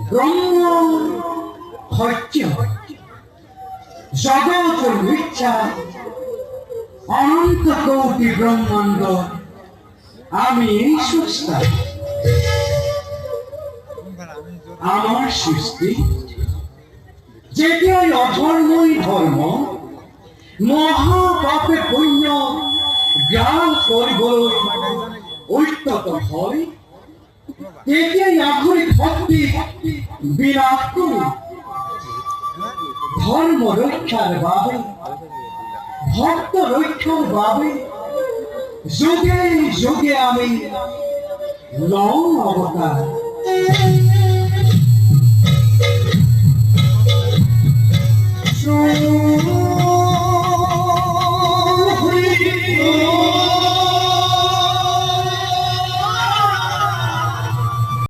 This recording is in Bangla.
ব্রহ্ম সত্য জগৎ মিথ্যা অনন্ত কোটি ব্রহ্মাণ্ড আমি সুস্থ আমার সৃষ্টি যেটি অধর্মই ধর্ম মহাপাপে পুণ্য জ্ঞান কৰিবলৈ ঐক্যত হয় তেতিয়াই আধুনিক ভক্তি বিরাট কৰি ধর্ম রক্ষার বাবে ভক্ত রক্ষার বাবে যুগে যুগে আমি লও অবতার